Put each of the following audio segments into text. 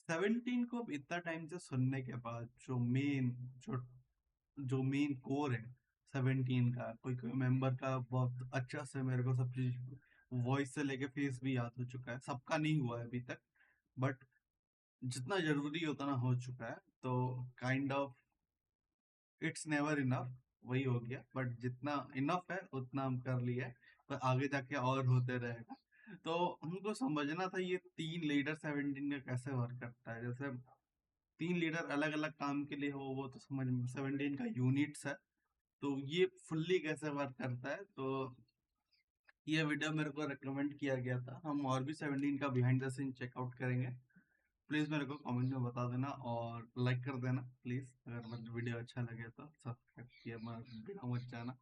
17 को अब इतना टाइम से सुनने के बाद जो जो मेन कोर है 17 का, कोई कोई मेंबर का बहुत अच्छा से मेरे को सब चीज वॉइस से लेके फेस भी याद हो चुका है, सबका नहीं हुआ है अभी तक, बट जितना जरूरी उतना हो चुका है। तो kind of its never enough, वही हो गया, बट जितना इनफ है उतना हम कर लिया है, पर आगे जाके और होते रहेगा। तो हमको समझना था ये तीन लीडर 17 का कैसे वर्क करता है। जैसे तीन लीडर अलग अलग काम के लिए हो, वो तो समझ में 17 का यूनिट्स है, तो ये फुल्ली कैसे वर्क करता है। तो ये वीडियो मेरे को रिकमेंड किया गया था, हम और भी 17 का बिहाइंड द सीन चेकआउट करेंगे। प्लीज मेरे को कमेंट में बता देना और लाइक कर देना प्लीज, अगर मतलब वीडियो अच्छा लगे तो सब्सक्राइब किया बिना मत जाना।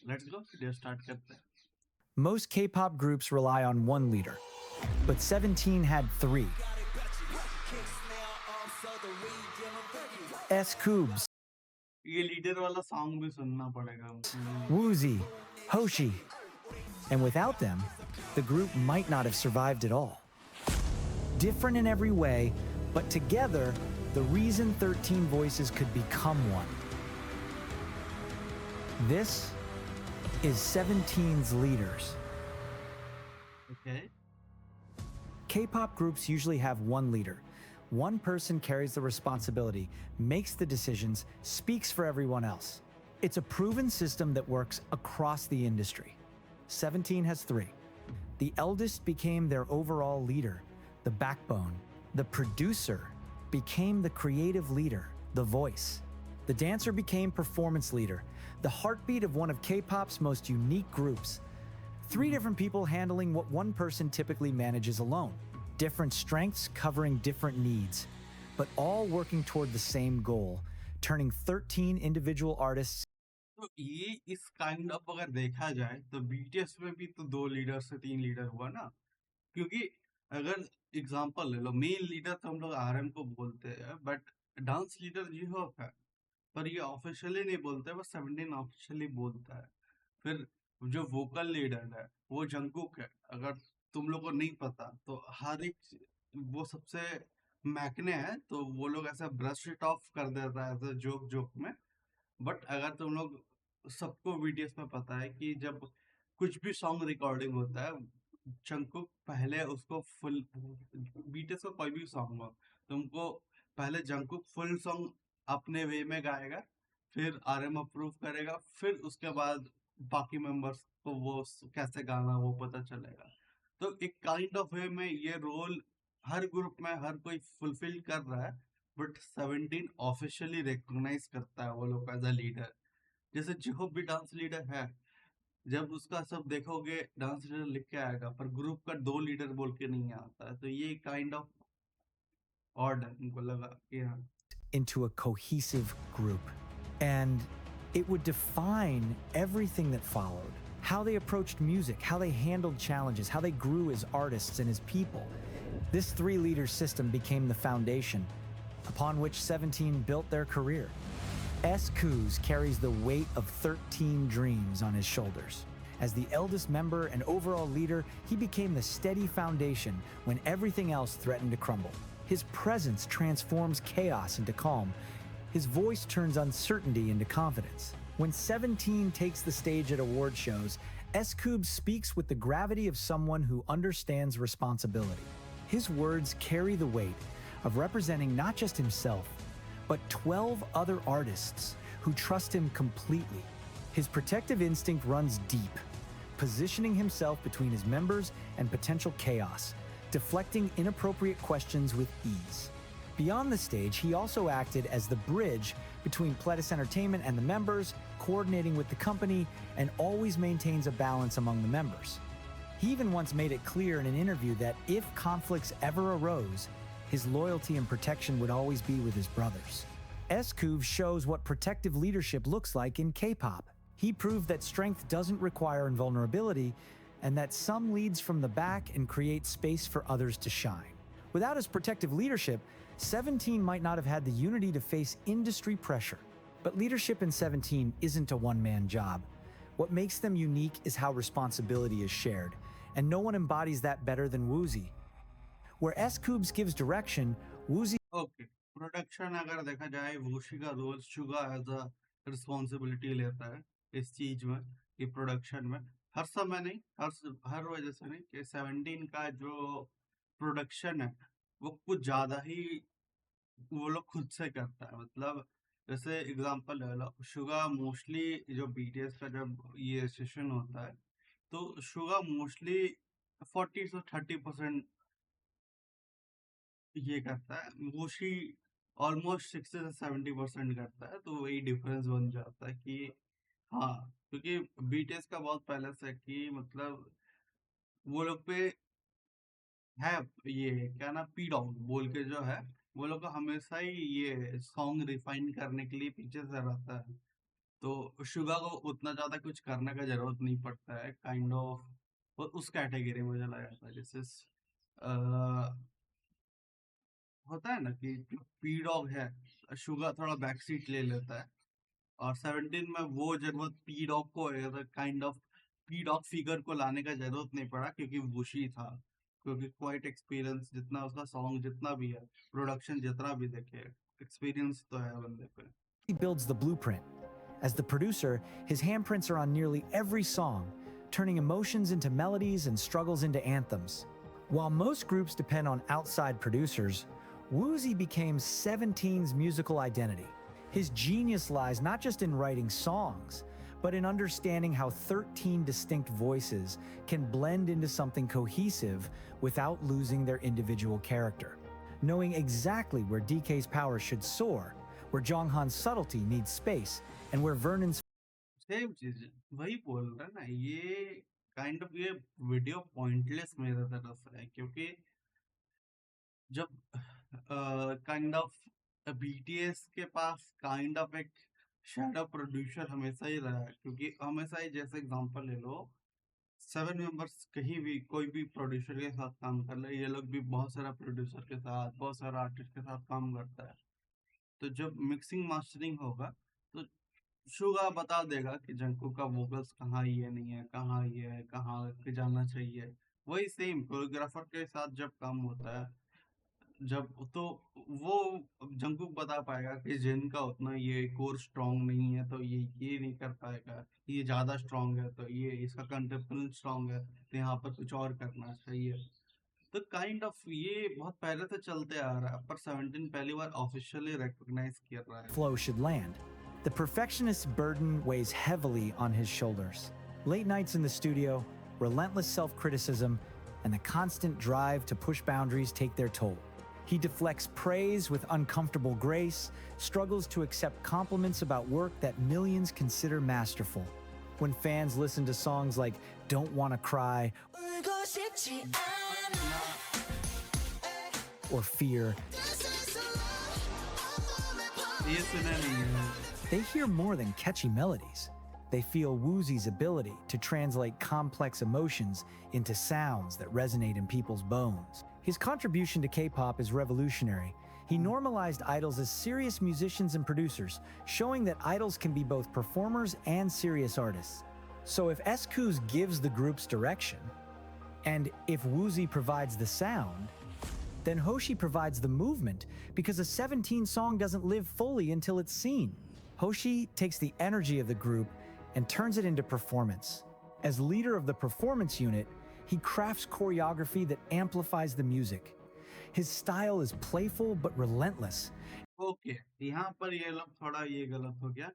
लेट्स गो, वीडियो स्टार्ट करते हैं। Most K-pop groups rely on one leader, but 17 had three. S. Koobs, ये लीडर वाला सॉन्ग भी सुनना पड़ेगा हमको। Woozy, Hoshi, and without them, the group might not have survived at all. Different in every way, but together, the reason 13 Voices could become one. This is 17's leaders. Okay. K-pop groups usually have one leader. One person carries the responsibility, makes the decisions, speaks for everyone else. It's a proven system that works across the industry. 17 has three. The eldest became their overall leader, the backbone. The producer became the creative leader, the voice. The dancer became performance leader, the heartbeat of one of K-pop's most unique groups. Three different people handling what one person typically manages alone. Different strengths covering different needs, but all working toward the same goal, turning 13 individual artists. तो ये इस kind of अगर देखा जाए तो BTS में भी तो दो लीडर से तीन लीडर हुआ ना, क्योंकि अगर एग्जांपल ले लो, मेन लीडर तो हम लोग आरएम को बोलते हैं, but dance leader J-Hope है, पर ये ऑफिशियली नहीं बोलते, बस 17 ऑफिशियली बोलता है। फिर जो वोकल लीडर है वो जंगकुक है, अगर तुम लोग को नहीं पता तो हर एक वो सबसे मैकने है, तो वो लोग ऐसा ब्रश इट ऑफ कर देता है ऐसा जोक जोक में। बट अगर तुम लोग, सबको बीटीएस में पता है कि जब कुछ भी सॉन्ग रिकॉर्डिंग होता है, जंगकुक पहले उसको फुल, बीटीएस का कोई भी सॉन्ग हो, तुमको पहले जंगकुक फुल सॉन्ग अपने वे में गाएगा, फिर आरएम अप्रूव करेगा, फिर उसके बाद बाकी मेंबर्स को वो कैसे गाना वो पता चलेगा। तो एक काइंड ऑफ वे में ये रोल हर ग्रुप में हर कोई फुलफिल कर रहा है, बट 17 ऑफिशियली रिकॉग्नाइज करता है वो लोग एज अ लीडर। जैसे जिहोप भी डांस लीडर है, जब उसका सब देखोगे डांस लीडर लिख के आएगा, पर ग्रुप का दो लीडर बोल के नहीं आता है, तो ये काइंड ऑफ ऑड है, उनको लगा कि हाँ। Into a cohesive group. And it would define everything that followed. How they approached music, how they handled challenges, how they grew as artists and as people. This three-leader system became the foundation upon which 17 built their career. S. Koos carries the weight of 13 dreams on his shoulders. As the eldest member and overall leader, he became the steady foundation when everything else threatened to crumble. His presence transforms chaos into calm. His voice turns uncertainty into confidence. When 17 takes the stage at award shows, S. Koobs speaks with the gravity of someone who understands responsibility. His words carry the weight of representing not just himself, but 12 other artists who trust him completely. His protective instinct runs deep, positioning himself between his members and potential chaos, deflecting inappropriate questions with ease. Beyond the stage, he also acted as the bridge between Pledis Entertainment and the members, coordinating with the company, and always maintains a balance among the members. He even once made it clear in an interview that if conflicts ever arose, his loyalty and protection would always be with his brothers. S. Koobs shows what protective leadership looks like in K-pop. He proved that strength doesn't require invulnerability, and that some leads from the back and create space for others to shine. Without his protective leadership, 17 might not have had the unity to face industry pressure. But leadership in 17 isn't a one-man job. What makes them unique is how responsibility is shared, and no one embodies that better than Woozy. Where S. Koobs gives direction, Woozy okay, production अगर देखा जाए Woozi का role Suga as a responsibility लेता है इस चीज में कि प्रोडक्शन में हर समय नहीं, हर वजह से नहीं, कि 17 का जो प्रोडक्शन है वो कुछ ज्यादा ही वो लोग खुद से करता है। मतलब जैसे एग्जांपल ले लो, शुगा मोस्टली जो बीटीएस का जब ये सेशन होता है तो शुगा मोस्टली 40 से 30% ये करता है, मोस्टली ऑलमोस्ट 60 से 70% करता है। तो वही डिफरेंस बन जाता है कि हाँ, क्योंकि बीटीएस का बहुत पहले से है कि मतलब वो लोग पे है ये क्या ना, पी डॉग बोल के जो है, वो लोग को हमेशा ही ये सॉन्ग रिफाइन करने के लिए पीछे से रहता है। तो शुगा को उतना ज्यादा कुछ करने का जरूरत नहीं पड़ता है, काइंड ऑफ उस कैटेगरी में चला जाता है। जैसे होता है ना कि जो पी डॉग है, शुगर थोड़ा बैक सीट ले लेता है, और 17 में वो जरूरत पी डॉग को kind of P dog figure को लाने का जरूरत नहीं पड़ा, क्योंकि वुशी था। क्योंकि क्वाइट एक्सपीरियंस जितना उसका सॉन्ग जितना भी है, प्रोडक्शन जितना भी देखे, एक्सपीरियंस तो है बंदे पे। builds the blueprint. As the producer, his handprints are on nearly every song, turning emotions into melodies and struggles into anthems. While most groups depend on outside producers, Woozy became 17's musical identity. His genius lies not just in writing songs, but in understanding how 13 distinct voices can blend into something cohesive without losing their individual character. Knowing exactly where DK's power should soar, where Jonghan's subtlety needs space, and where Vernon's same चीज वही बोल रहा है ना, ये kind of ये video pointless मेरे तरफ से है, क्योंकि जब काइंड ऑफ बीटीएस के पास काइंड ऑफ एक शैडो प्रोड्यूसर हमेशा ही रहा है। क्योंकि हमेशा ही, जैसे एग्जांपल ले लो, 7 मेंबर्स कहीं भी कोई भी प्रोड्यूसर के साथ काम कर ले, ये लोग भी बहुत सारा प्रोड्यूसर के साथ, बहुत सारा आर्टिस्ट के साथ काम करता है। तो जब मिक्सिंग मास्टरिंग होगा तो शुगा बता देगा कि जंकुक का वोकल्स कहाँ ये नहीं है, कहाँ ये है, कहाँ के जाना चाहिए। वही सेम कोरियोग्राफर के साथ जब काम होता है, जब तो वो जंकुक बता पाएगा कि जिन का उतना ये कोर स्ट्रांग नहीं है तो ये नहीं कर पाएगा, ये ज्यादा स्ट्रांग है तो ये इसका कंटेम्परेरी स्ट्रांग है, तो यहाँ पर कुछ और करना चाहिए। तो काइंड ऑफ ये बहुत पहले से चलते आ रहा है, पर 17 पहली बार ऑफिशियली रिकॉग्नाइज किया रहा है। flow should land. The perfectionist's burden weighs heavily on his shoulders. Late nights in the studio, relentless self criticism, and the constant drive to push boundaries take their toll. He deflects praise with uncomfortable grace, struggles to accept compliments about work that millions consider masterful. When fans listen to songs like Don't Wanna Cry or Fear, ये सुना नहीं है। they hear more than catchy melodies. They feel Woozy's ability to translate complex emotions into sounds that resonate in people's bones. His contribution to K-pop is revolutionary. He normalized idols as serious musicians and producers, showing that idols can be both performers and serious artists. So if SKU's gives the group's direction, and if Woozy provides the sound, then Hoshi provides the movement, because a 17 song doesn't live fully until it's seen. Hoshi takes the energy of the group and turns it into performance. As leader of the performance unit, he crafts choreography that amplifies the music. His style is playful but relentless. Okay, यहाँ पर ये लोग थोड़ा ये गलत हो गया।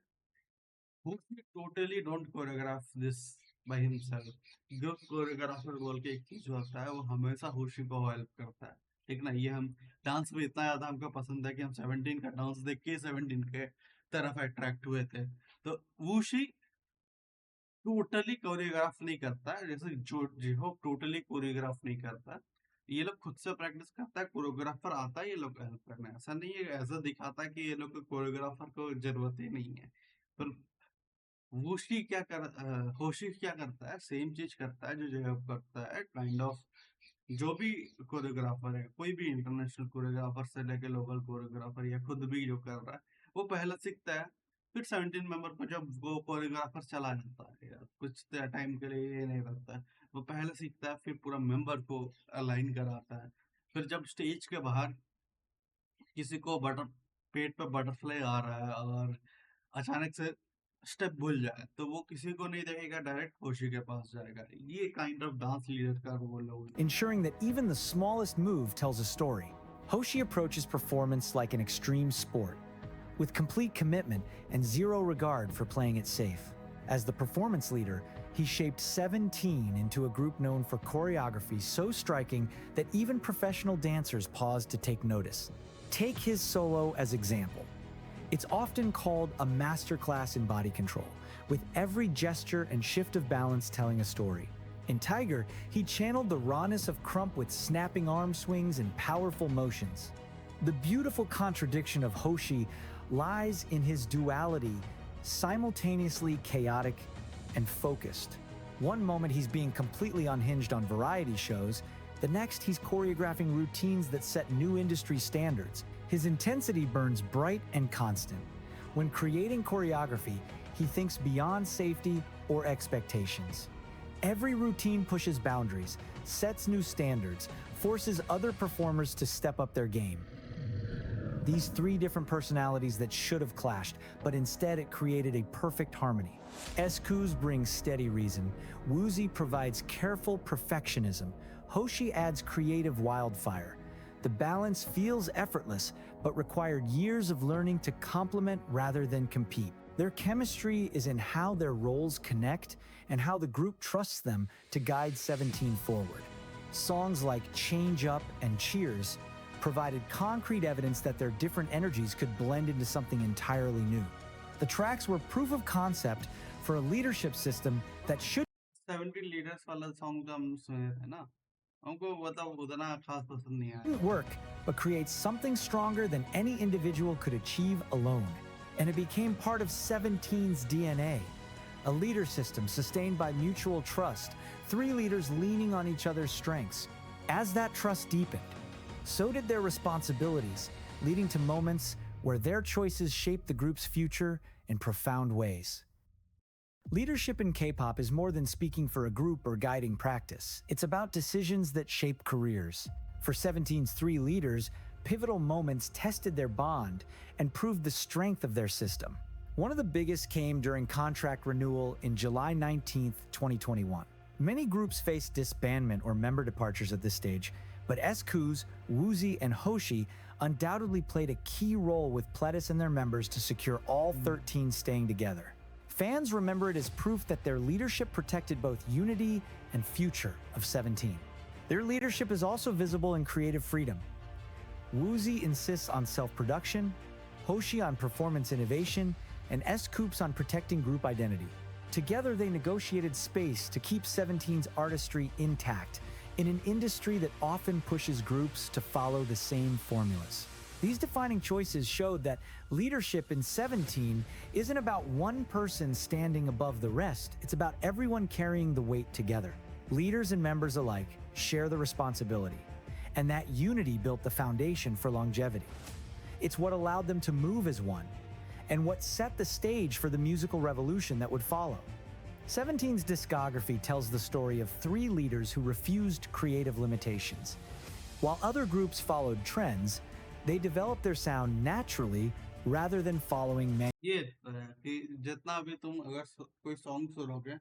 Whoopsie totally don't choreograph this by himself. जो कोरियोग्राफर बोल के एक चीज होता है, वो हमेशा होशी को हेल्प करता है। ठीक ना, ये हम डांस में इतना ज्यादा हमको पसंद है कि हम 17 का डांस देख के 17 के तरफ अट्रैक्ट हुए थे। तो वूशी टोटली कोरियोग्राफ नहीं करता है, जैसे जो जिहो टोटली कोरियोग्राफ नहीं करता। ये लोग खुद से प्रैक्टिस करता है, कोरियोग्राफर आता है ये लोग हेल्प करने। ऐसा नहीं है, ऐसा दिखाता है कि ये लोग को कोरियोग्राफर को जरूरत ही नहीं है। पर होशी क्या करता है, सेम चीज करता है जो जगह करता है, काइंड ऑफ जो भी कोरियोग्राफर है, कोई भी इंटरनेशनल कोरियोग्राफर से लेके लोकल कोरियोग्राफर या खुद भी जो कर रहा है, वो पहले सीखता है। फिर 17 मेंबर को जब वो कोरियोग्राफर चला जाता है या कुछ टाइम के लिए ये नहीं रहता है, वो पहले सीखता है, फिर पूरा मेंबर को अलाइन कराता है। फिर जब स्टेज के बाहर किसी को बटर पेट पे बटरफ्लाई आ रहा है और अचानक से स्टेप भूल जाए, तो वो किसी को नहीं देखेगा, डायरेक्ट होशी के पास जाएगा। ये काइंड ऑफ डांस लीडर का रोल है। ensuring that even the smallest move tells a story. Hoshi approaches performance like an extreme sport, with complete commitment and zero regard for playing it safe. As the performance leader, he shaped 17 into a group known for choreography so striking that even professional dancers paused to take notice. Take his solo as example. It's often called a masterclass in body control, with every gesture and shift of balance telling a story. In Tiger, he channeled the rawness of Crump with snapping arm swings and powerful motions. The beautiful contradiction of Hoshi lies in his duality, simultaneously chaotic and focused. One moment he's being completely unhinged on variety shows, the next he's choreographing routines that set new industry standards. His intensity burns bright and constant. When creating choreography, he thinks beyond safety or expectations. Every routine pushes boundaries, sets new standards, forces other performers to step up their game. These three different personalities that should have clashed, but instead it created a perfect harmony. Escuz brings steady reason, Woozy provides careful perfectionism, Hoshi adds creative wildfire. The balance feels effortless, but required years of learning to complement rather than compete. Their chemistry is in how their roles connect and how the group trusts them to guide 17 forward. Songs like Change Up and Cheers provided concrete evidence that their different energies could blend into something entirely new. The tracks were proof of concept for a leadership system that should 17 leaders वाला song तो हम सुने थे ना, हमको मतलब उतना खास पसंद नहीं आया। didn't work, but create something stronger than any individual could achieve alone. And it became part of 17's DNA. A leader system sustained by mutual trust, three leaders leaning on each other's strengths. As that trust deepened, so did their responsibilities, leading to moments where their choices shaped the group's future in profound ways. Leadership in K-pop is more than speaking for a group or guiding practice. It's about decisions that shape careers. For 17's three leaders, pivotal moments tested their bond and proved the strength of their system. One of the biggest came during contract renewal in July 19, 2021. Many groups face disbandment or member departures at this stage, but Escuz, Woozy, and Hoshi undoubtedly played a key role with Pledis and their members to secure all 13 staying together. Fans remember it as proof that their leadership protected both unity and future of 17. Their leadership is also visible in creative freedom. Woozy insists on self-production, Hoshi on performance innovation, and S-Coops on protecting group identity. Together, they negotiated space to keep 17's artistry intact in an industry that often pushes groups to follow the same formulas. These defining choices showed that leadership in 17 isn't about one person standing above the rest, it's about everyone carrying the weight together. Leaders and members alike share the responsibility, and that unity built the foundation for longevity. It's what allowed them to move as one, and what set the stage for the musical revolution that would follow. 17's discography tells the story of three leaders who refused creative limitations. While other groups followed trends, they developed their sound naturally rather than following ये तो है कि जितना भी तुम अगर कोई song सुनोगे,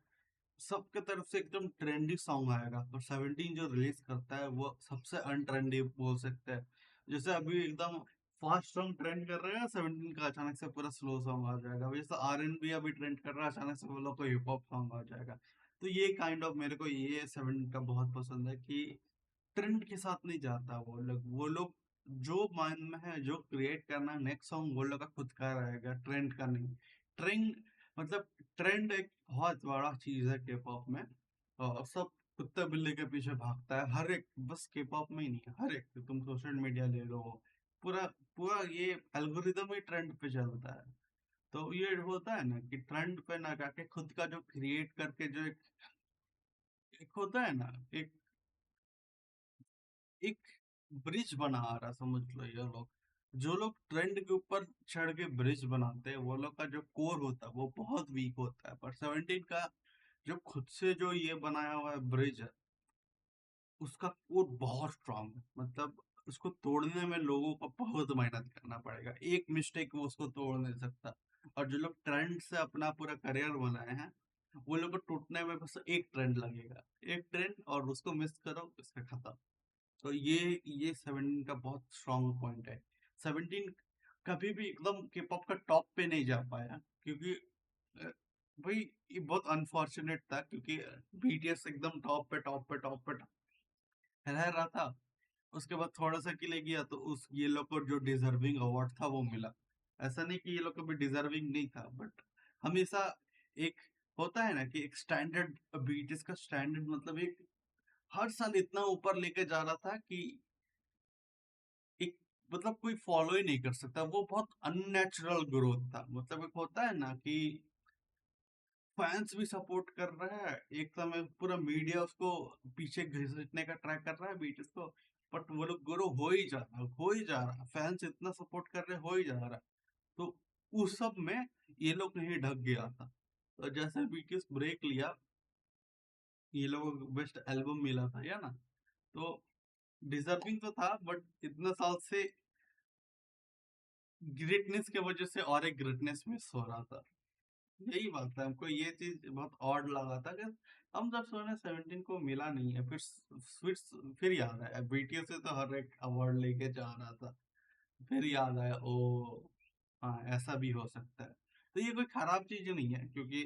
सबके तरफ से एकदम ट्रेंडी सॉन्ग आएगा, पर 17 जो रिलीज करता है वो सबसे अनट्रेंडी बोल सकते हैं। जैसे अभी एकदम फास्ट सॉन्ग ट्रेंड कर रहे हैं, 17 का अचानक से पूरा स्लो सॉन्ग आ जाएगा। जैसे आरएनबी अभी ट्रेंड कर रहा है, अचानक से वो लोग को हिप हॉप सॉन्ग आ जाएगा। तो ये काइंड ऑफ मेरे को ये 17 का बहुत पसंद है कि ट्रेंड के साथ नहीं जाता वो लोग जो माइंड में है, जो क्रिएट करना है नेक्स्ट सॉन्ग वो लोग का खुद का रहेगा, ट्रेंड का नहीं। ट्रेंड मतलब ट्रेंड एक बहुत बड़ा चीज है के पॉप में, और सब कुत्ते बिल्ली के पीछे भागता है हर एक, बस के पॉप में ही नहीं, हर एक तुम सोशल मीडिया ले लो, पूरा पूरा ये एल्गोरिदम ही ट्रेंड पे चलता है। तो ये होता है ना कि ट्रेंड पे ना जाके खुद का जो क्रिएट करके जो एक होता है ना, एक एक ब्रिज बना आ रहा, समझ लो ये लोग, जो लोग ट्रेंड के ऊपर चढ़ के ब्रिज बनाते हैं वो लोग का जो कोर होता है वो बहुत वीक होता है, पर 17 का जो खुद से जो ये बनाया हुआ है ब्रिज है, उसका कोर बहुत स्ट्रांग है। मतलब उसको तोड़ने में लोगों को बहुत मेहनत करना पड़ेगा, एक मिस्टेक वो उसको तोड़ नहीं सकता। और जो लोग ट्रेंड से अपना पूरा करियर बनाए हैं, वो लोग को टूटने में बस एक ट्रेंड लगेगा, एक ट्रेंड, और उसको मिस करो, इसका खत्म। तो ये 17 का बहुत स्ट्रॉन्ग पॉइंट है। 17 कभी भी एकदम के पॉप का टॉप पे नहीं जा पाया, क्योंकि अ, भाई ये बहुत अनफॉर्चुनेट था, क्योंकि बीटीएस एकदम टॉप पे रह रहा था। उसके बाद थोड़ा-सा के लिए गया, तो उस ये लोग को जो डिज़र्विंग अवार्ड था वो मिला। ऐसा नहीं कि ये लोग कभी डिज़र्विंग नहीं था, बट हमेशा एक होता है ना कि एक स्टैंडर्ड, बीटीएस का स्टैंडर्ड मतलब एक हर साल इतना ऊपर लेके जा रहा था कि एक मतलब कोई फॉलो ही नहीं कर सकता। वो बहुत अननेचुरल ग्रोथ था। मतलब एक होता है ना कि फैन्स भी सपोर्ट कर रहा है, एक समय पूरा मीडिया उसको पीछे घसीटने का ट्राई कर रहा है बीटीएस को, बट वो लोग ग्रो हो ही जा रहा, फैंस इतना सपोर्ट कर रहे, हो ही जा रहा। तो उस सब में ये लोग कहीं ढक गया था। तो जैसे बीटीएस ब्रेक लिया, ये लोगों को बेस्ट एल्बम मिला था, या ना? तो डिजर्विंग तो था, बट इतने साल से ग्रेटनेस की वजह से और एक ग्रेटनेस मिस हो रहा था। यही बात है, हमको ये चीज बहुत ऑड लगा था कि हम जब सुने 17 को मिला नहीं है, फिर याद आया बीटीएस से तो हर एक अवार्ड लेके जा रहा था। फिर याद आया, ओ हाँ, ऐसा भी हो सकता है। तो ये कोई खराब चीज नहीं है, क्योंकि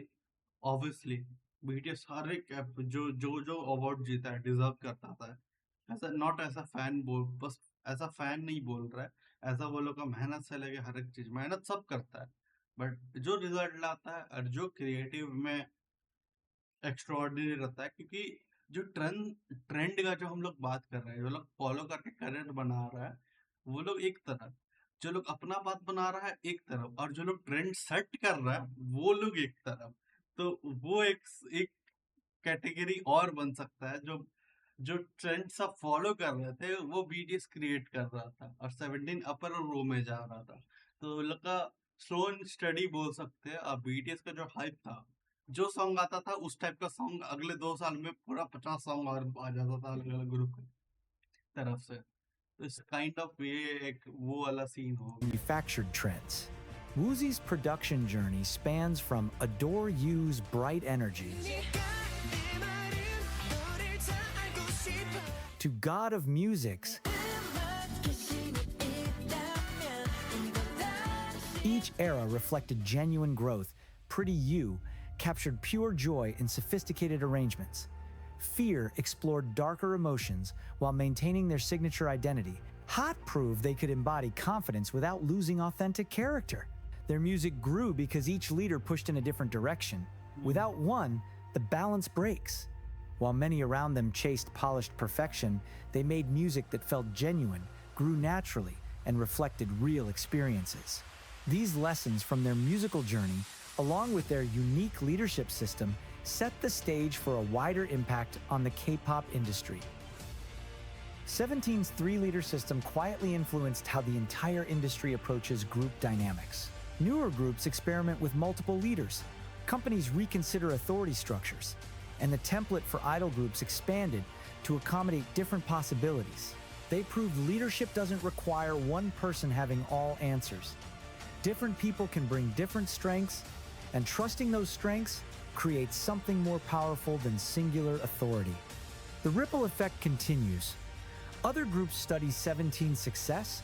ऑब्वियसली बीटीएस हर एक जो अवार्ड जीता है डिजर्व करता था। ऐसा नॉट ऐसा फैन बोल, बस ऐसा फैन नहीं बोल रहा है, ऐसा वो लोग का मेहनत से लेके हर एक चीज, मेहनत सब करता है, बट जो रिजल्ट लाता है और जो क्रिएटिव में एक्स्ट्राऑर्डिनरी रहता है, क्योंकि जो ट्रेंड ट्रेंड का जो हम लोग बात कर रहे हैं, जो लोग फॉलो करके करेंट बना रहा है, वो लोग एक तरफ, जो लोग अपना बात बना रहा है एक तरफ, और जो लोग ट्रेंड सेट कर रहा है वो लोग एक तरफ। तो वो एक कैटेगरी और बन सकता है, जो जो ट्रेंड सब फॉलो कर रहे थे वो बीटीएस क्रिएट कर रहा था, और 17 अपर रो में जा रहा था। तो उन लोग का स्लो एंड स्टडी बोल सकते हैं। और बीटीएस का जो हाइप था, जो सॉन्ग आता था उस टाइप का सॉन्ग अगले 2 साल में पूरा 50 सॉन्ग और आ जाता था अलग अलग ग्रुप की तरफ से। तो इस काइंड ऑफ ये एक वो वाला सीन हो गया। Manufactured trends. Woozy's production journey spans from Adore You's bright energy to God of Music's each era reflected genuine growth. Pretty You captured pure joy in sophisticated arrangements. Fear explored darker emotions while maintaining their signature identity. Hot proved they could embody confidence without losing authentic character. Their music grew because each leader pushed in a different direction. Without one, the balance breaks. While many around them chased polished perfection, they made music that felt genuine, grew naturally, and reflected real experiences. These lessons from their musical journey, along with their unique leadership system, set the stage for a wider impact on the K-pop industry. 17's three-leader system quietly influenced how the entire industry approaches group dynamics. Newer groups experiment with multiple leaders, companies reconsider authority structures, and the template for idol groups expanded to accommodate different possibilities. They proved leadership doesn't require one person having all answers. Different people can bring different strengths, and trusting those strengths creates something more powerful than singular authority. The ripple effect continues. Other groups study 17's success,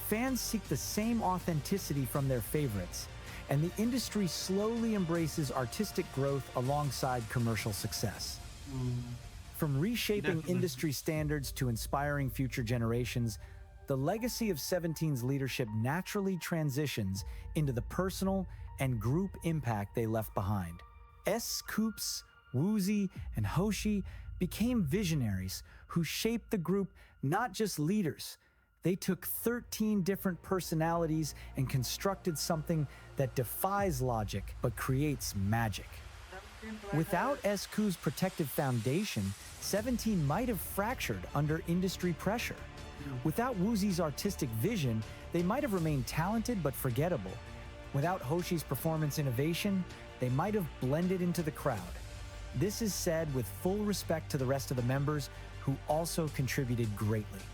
fans seek the same authenticity from their favorites, and the industry slowly embraces artistic growth alongside commercial success. From reshaping Definitely. industry standards to inspiring future generations, the legacy of 17's leadership naturally transitions into the personal and group impact they left behind. Scoops, Woozy, and Hoshi became visionaries who shaped the group, not just leaders. They took 13 different personalities and constructed something that defies logic but creates magic. Without SQ's protective foundation, 17 might have fractured under industry pressure. Without Woozy's artistic vision, they might have remained talented but forgettable. Without Hoshi's performance innovation, they might have blended into the crowd. This is said with full respect to the rest of the members who also contributed greatly.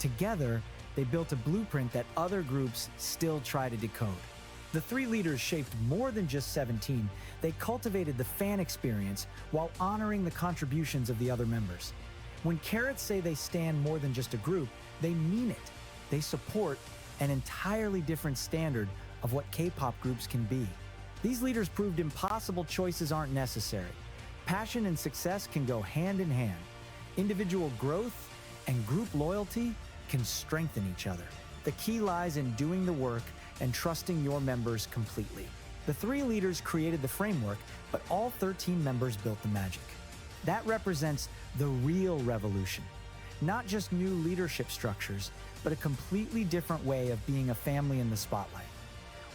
Together, they built a blueprint that other groups still try to decode. The three leaders shaped more than just 17, they cultivated the fan experience while honoring the contributions of the other members. When Carrots say they stand more than just a group, they mean it. They support an entirely different standard of what K-pop groups can be. These leaders proved impossible choices aren't necessary. Passion and success can go hand in hand. Individual growth and group loyalty can strengthen each other. The key lies in doing the work and trusting your members completely. The three leaders created the framework, but all 13 members built the magic. That represents the real revolution. Not just new leadership structures, but a completely different way of being a family in the spotlight.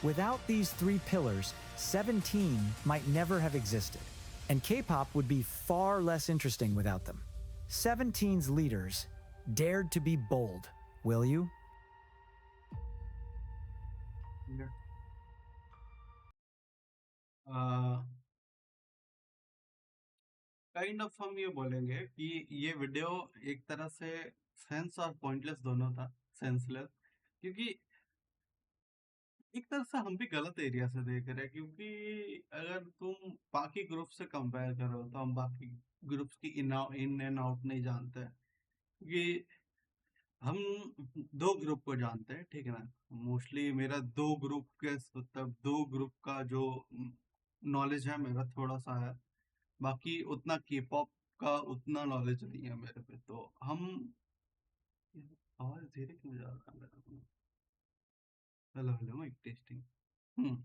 Without these three pillars, 17 might never have existed, and K-pop would be far less interesting without them. 17's leaders dared to be bold, will you? Kind of हम ये बोलेंगे कि ये video एक तरह से sense और pointless दोनों था, सेंसलेस, क्योंकि एक तरह से हम भी गलत एरिया से देख रहे हैं, क्योंकि अगर तुम बाकी ग्रुप से कंपेयर करो तो हम बाकी ग्रुप्स की इन एंड आउट नहीं जानते हैं, क्योंकि हम दो ग्रुप को जानते हैं, ठीक है ना। मोस्टली मेरा दो ग्रुप के मतलब दो ग्रुप का जो नॉलेज है मेरा थोड़ा सा है, बाकी उतना के पॉप का उतना नॉलेज नहीं है मेरे पे। तो हम आवाज धीरे क्यों जा रहा है मेरा? Hello hello mic testing. हम्म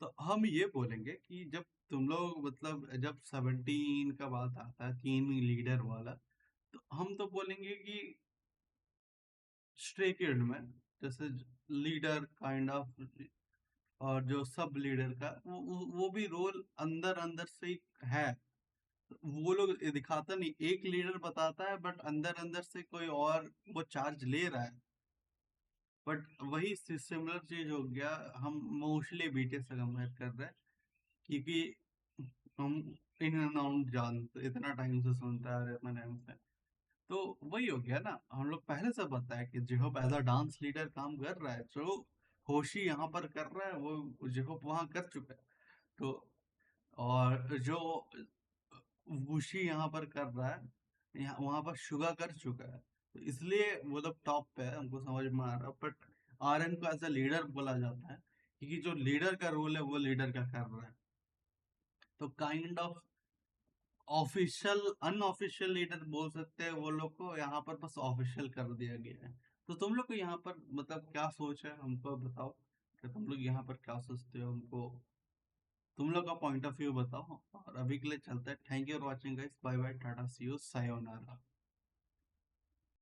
तो हम ये बोलेंगे कि जब तुम लोग मतलब जब 17 का बात आता है, तीन लीडर वाला, तो हम तो बोलेंगे कि स्ट्रे किड में जैसे लीडर काइंड ऑफ, और जो सब लीडर का वो भी रोल अंदर अंदर से ही है। वो लोग ये दिखाता नहीं, एक लीडर बताता है बट अंदर अंदर से कोई और वो चार्ज ले रहा है। बट वही सिमिलर चीज हो गया, हम मोस्टली बीटीएस से कंपेयर कर रहे हैं, क्योंकि हम इन एंड आउट जानते, इतना टाइम से सुनते आ रहे हैं अपने टाइम से। तो वही हो गया ना, हम लोग पहले से पता है कि जेहोप एज अ डांस लीडर काम कर रहा है, जो होशी यहाँ पर कर रहा है वो जेहोप वहाँ कर चुका है। तो और जो वुशी यहाँ पर कर रहा है, यहाँ वहाँ पर शुगा कर चुका है, तो इसलिए वो लोग टॉप पे है, हमको समझ में आ रहा है। बट आरएन को एज अ लीडर बोला जाता है, क्योंकि जो लीडर का रोल है वो लीडर का कर रहा है। तो kind of official unofficial leader बोल सकते हैं वो लोग को, यहाँ पर बस ऑफिशियल कर दिया गया है। तो तुम लोग को यहाँ पर मतलब क्या सोच है, हमको बताओ कि तुम लोग यहाँ पर क्या सोचते हो, हमको तुम लोग का पॉइंट ऑफ व्यू बताओ। और अभी के लिए चलते हैं। Thank you for watching guys, bye bye, tata, see you, sayonara.